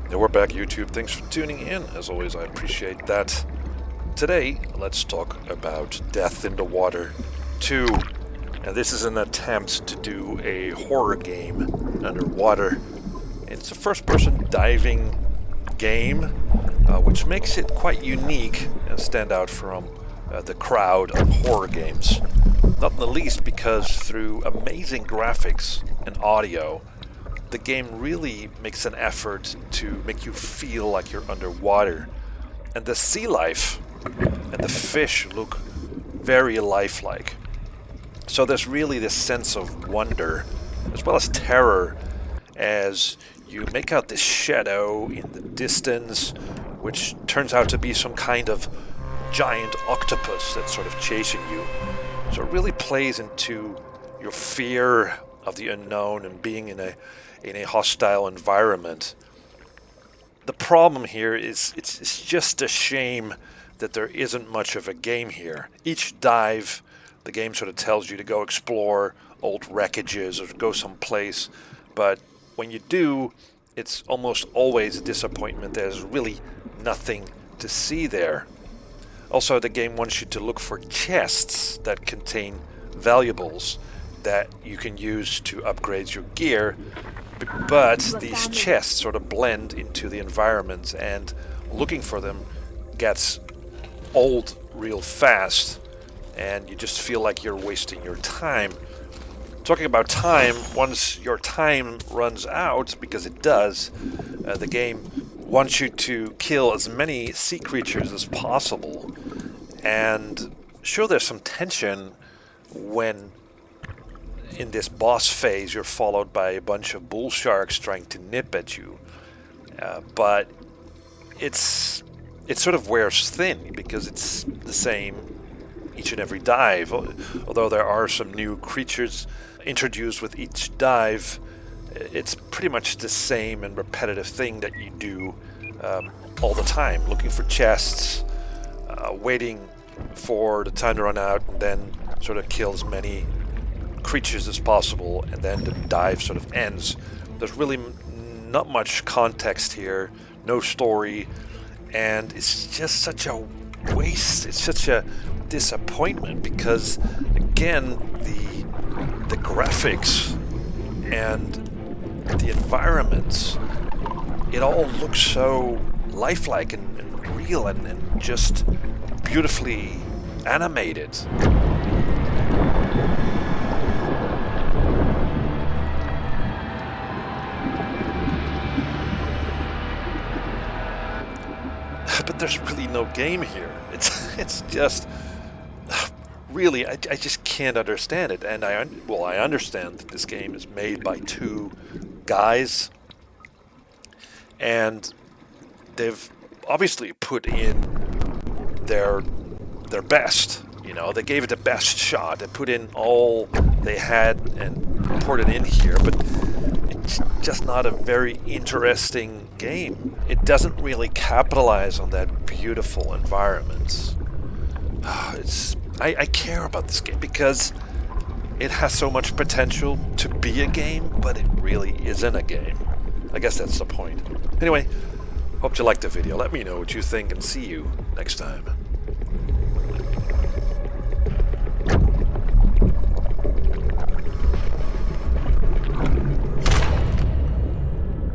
Yeah, we're back, YouTube. Thanks for tuning in. As always, I appreciate that. Today, let's talk about Death in the Water 2. And this is an attempt to do a horror game underwater. It's a first-person diving game, which makes it quite unique and stand out from the crowd of horror games. Not in the least because through amazing graphics and audio, the game really makes an effort to make you feel like you're underwater. And the sea life and the fish look very lifelike. So there's really this sense of wonder as well as terror as you make out this shadow in the distance, which turns out to be some kind of giant octopus that's sort of chasing you. So it really plays into your fear of the unknown and being in a hostile environment. The problem here is it's just a shame that there isn't much of a game here. Each dive, the game sort of tells you to go explore old wreckages or go someplace, but when you do, it's almost always a disappointment. There's really nothing to see there. Also, the game wants you to look for chests that contain valuables that you can use to upgrade your gear, but these chests sort of blend into the environment, and looking for them gets old real fast, and you just feel like you're wasting your time. Talking about time, once your time runs out, because it does, the game wants you to kill as many sea creatures as possible. And sure, there's some tension when in this boss phase you're followed by a bunch of bull sharks trying to nip at you, but it sort of wears thin because it's the same each and every dive. Although there are some new creatures introduced with each dive, it's pretty much the same and repetitive thing that you do all the time, looking for chests, waiting for the time to run out, and then sort of kill as many creatures as possible, and then the dive sort of ends. There's really not much context here, no story, and it's just such a waste. It's such a disappointment because, again, the graphics and the environments, it all looks so lifelike and real and just beautifully animated. But there's really no game here. It's just really, I just can't understand it. And I understand that this game is made by two guys, and they've obviously put in their best. You know, they gave it the best shot. They put in all they had and poured it in here, but it's just not a very interesting game. It doesn't really capitalize on that beautiful environment. I care about this game because it has so much potential to be a game, but it really isn't a game. I guess that's the point. Anyway, hope you liked the video. Let me know what you think, and see you next time.